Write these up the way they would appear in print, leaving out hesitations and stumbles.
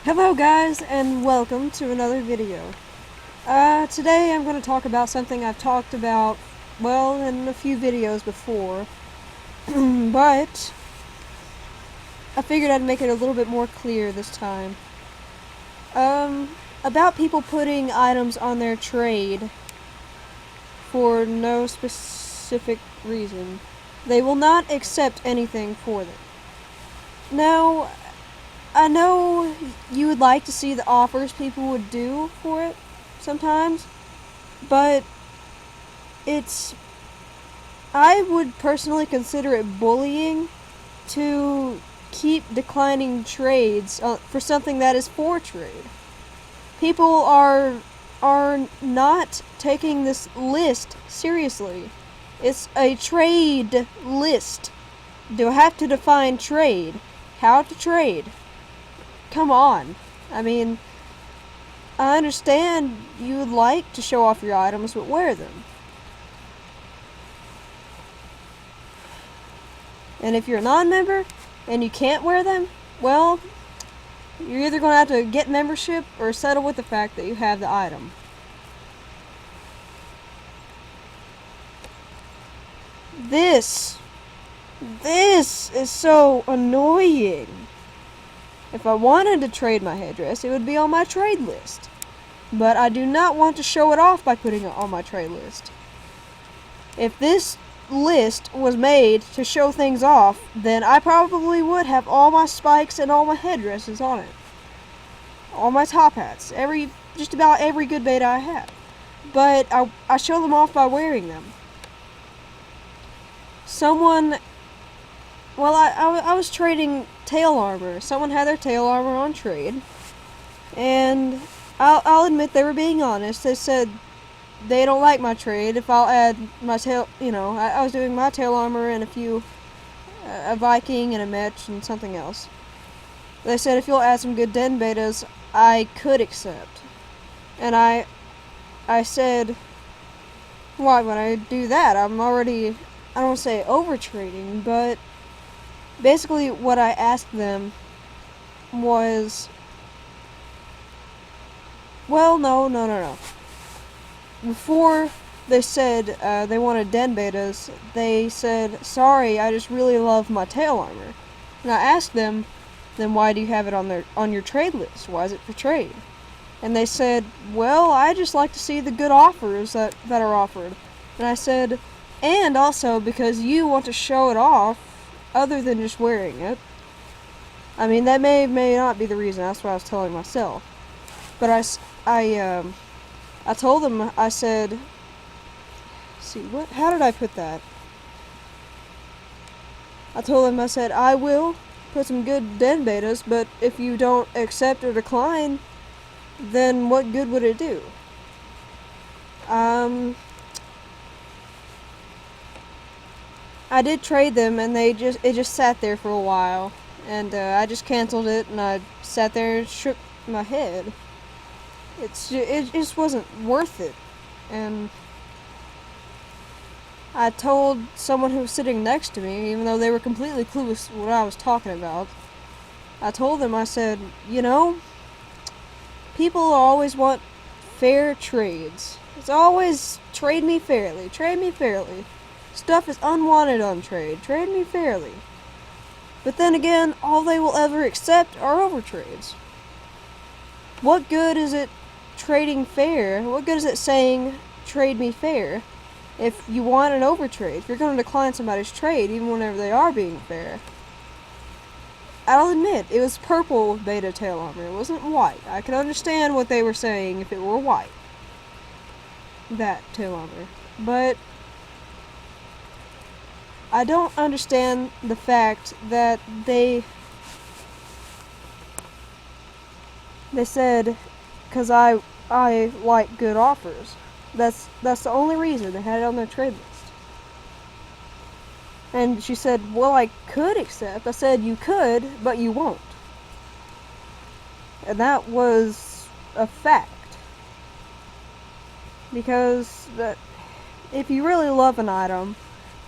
Hello guys, and welcome to another video. Today I'm going to talk about something I've talked about, well, in a few videos before, but I figured I'd make it a little bit more clear this time. About people putting items on their trade for no specific reason. They will not accept anything for them. Now, I know you would like to see the offers people would do for it sometimes, but I would personally consider it bullying to keep declining trades for something that is for trade. People are not taking this list seriously. It's a trade list. Do I have to define trade? How to trade? Come on. I mean, I understand you would like to show off your items, but wear them. And if you're a non-member and you can't wear them, well, you're either going to have to get membership or settle with the fact that you have the item. This is so annoying. If I wanted to trade my headdress, it would be on my trade list. But I do not want to show it off by putting it on my trade list. If this list was made to show things off, then I probably would have all my spikes and all my headdresses on it. All my top hats. Just about every good beta I have. But I show them off by wearing them. I was trading tail armor. Someone had their tail armor on trade, and I'll admit they were being honest. They said they don't like my trade if I'll add my tail. I was doing my tail armor and a Viking and a Mech and something else. They said if you'll add some good den betas, I could accept. And I said, why would I do that? I'm already, I don't want to say over trading, but basically what I asked them was, well, no. Before they said they wanted den betas, they said, sorry, I just really love my tail armor. And I asked them, then why do you have it on your trade list? Why is it for trade? And they said, well, I just like to see the good offers that are offered. And I said, and also because you want to show it off other than just wearing it. I mean, that may not be the reason. That's what I was telling myself. But I told them, I said, how did I put that? I told them, I said, I will put some good den betas, but if you don't accept or decline, then what good would it do? I did trade them, and it just sat there for a while, and I just canceled it, and I sat there and shook my head. It just wasn't worth it, and I told someone who was sitting next to me, even though they were completely clueless what I was talking about, I told them, I said, people always want fair trades. It's always, trade me fairly, trade me fairly. Stuff is unwanted on trade. Trade me fairly. But then again, all they will ever accept are overtrades. What good is it trading fair? What good is it saying, trade me fair, if you want an overtrade? If you're going to decline somebody's trade, even whenever they are being fair. I'll admit, it was purple with beta tail armor. It wasn't white. I could understand what they were saying if it were white. That tail armor. But I don't understand the fact that they said, because I like good offers. That's the only reason they had it on their trade list. And she said, well, I could accept. I said, you could, but you won't. And that was a fact. Because if you really love an item,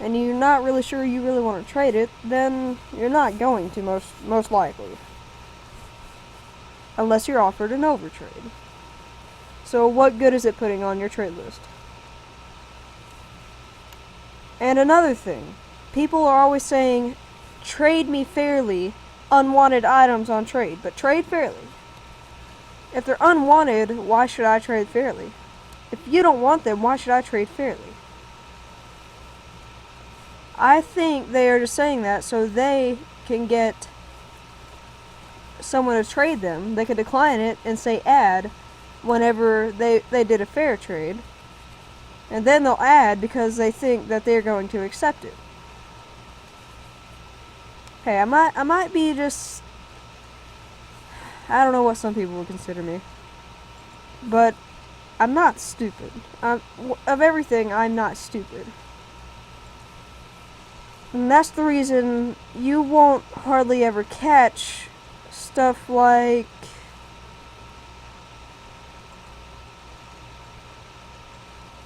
and you're not really sure you really want to trade it, then you're not going to, most likely. unless you're offered an overtrade. So what good is it putting on your trade list? And another thing, people are always saying, trade me fairly, unwanted items on trade, but trade fairly. If they're unwanted, why should I trade fairly? If you don't want them, why should I trade fairly? I think they are just saying that so they can get someone to trade them. They could decline it and say add whenever they did a fair trade. And then they'll add because they think that they're going to accept it. Hey, I might be just... I don't know what some people would consider me. But I'm not stupid. Of everything, I'm not stupid. And that's the reason you won't hardly ever catch stuff like...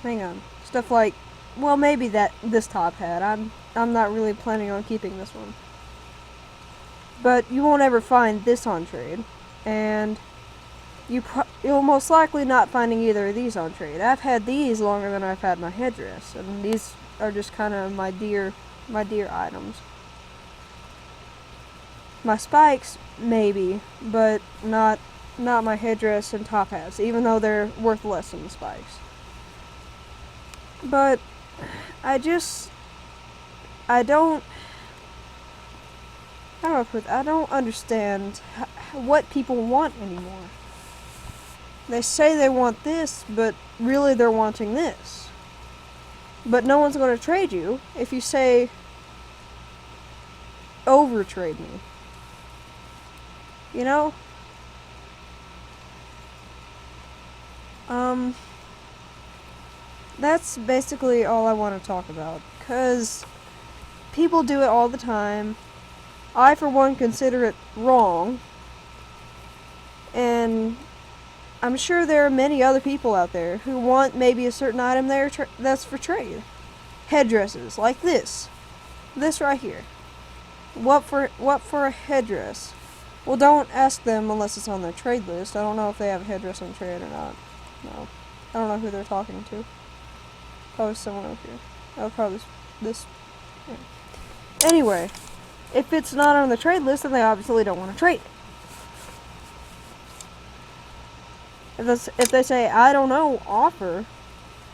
Hang on. Stuff like... Well, maybe this top hat. I'm not really planning on keeping this one. But you won't ever find this on trade. And you'll most likely not finding either of these on trade. I've had these longer than I've had my headdress. And these are just kind of my dear items. My spikes, maybe, but not my headdress and top hats, even though they're worth less than the spikes. But I don't understand what people want anymore. They say they want this, but really they're wanting this. But no one's going to trade you if you say, overtrade me. You know? That's basically all I want to talk about. Because people do it all the time. I, for one, consider it wrong. And I'm sure there are many other people out there who want maybe a certain item there that's for trade. Headdresses, like this. This right here. What for a headdress? Well, don't ask them unless it's on their trade list. I don't know if they have a headdress on trade or not. No. I don't know who they're talking to. Probably someone over here. Oh, probably this. Yeah. Anyway, if it's not on the trade list, then they obviously don't want to trade it. If they say, I don't know, offer,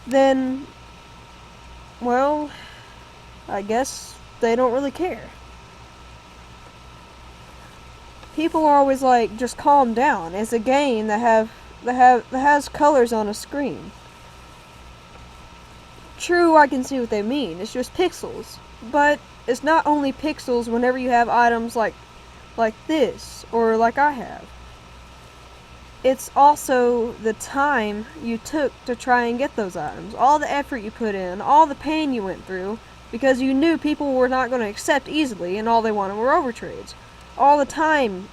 then, well, I guess they don't really care. People are always like, just calm down. It's a game that has colors on a screen. True, I can see what they mean. It's just pixels. But it's not only pixels whenever you have items like this, or like I have. It's also the time you took to try and get those items. All the effort you put in, all the pain you went through, because you knew people were not going to accept easily, and all they wanted were overtrades. All the time,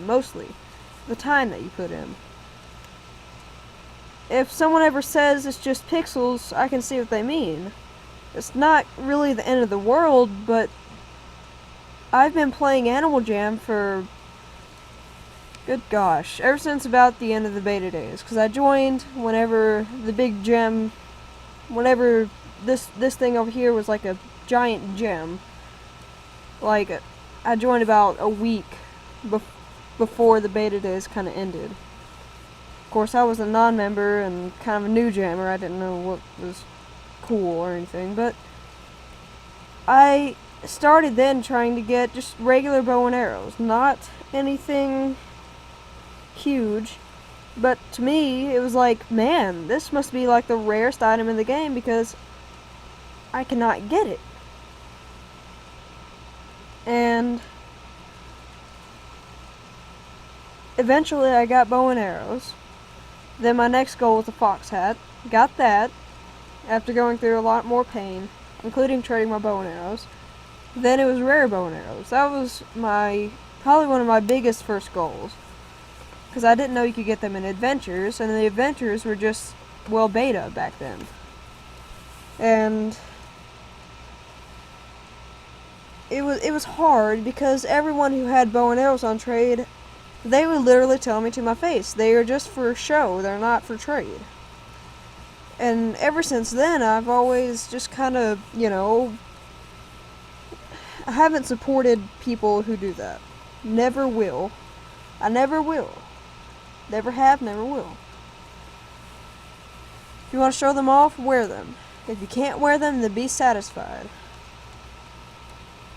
mostly. The time that you put in. If someone ever says it's just pixels, I can see what they mean. It's not really the end of the world, but I've been playing Animal Jam for, good gosh, ever since about the end of the beta days. Because I joined whenever the big gem, whenever this thing over here was like a giant gem. Like, I joined about a week before the beta days kind of ended. Of course, I was a non-member and kind of a new jammer. I didn't know what was cool or anything, but I started then trying to get just regular bow and arrows. Not anything huge, but to me, it was like, man, this must be like the rarest item in the game because I cannot get it. And eventually I got bow and arrows. Then my next goal was a fox hat. Got that after going through a lot more pain, including trading my bow and arrows. Then it was rare bow and arrows. That was probably one of my biggest first goals. Because I didn't know you could get them in adventures, and the adventures were just, well, beta back then. And it was hard because everyone who had bow and arrows on trade they would literally tell me to my face, they are just for show, they're not for trade. And ever since then, I've always just kind of, I haven't supported people who do that. Never will. I never will. Never have, never will. If you want to show them off, wear them. If you can't wear them, then be satisfied.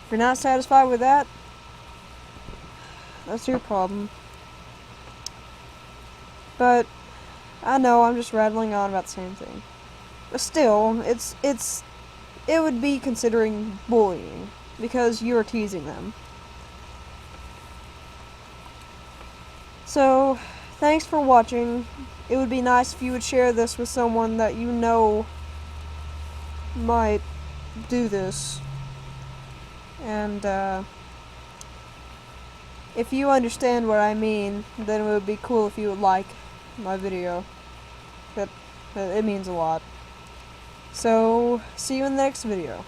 If you're not satisfied with that, that's your problem. But I know I'm just rattling on about the same thing. But still, it would be considering bullying because you're teasing them. So, thanks for watching. It would be nice if you would share this with someone that you know might do this. And if you understand what I mean, then it would be cool if you would like my video. It means a lot. So, see you in the next video.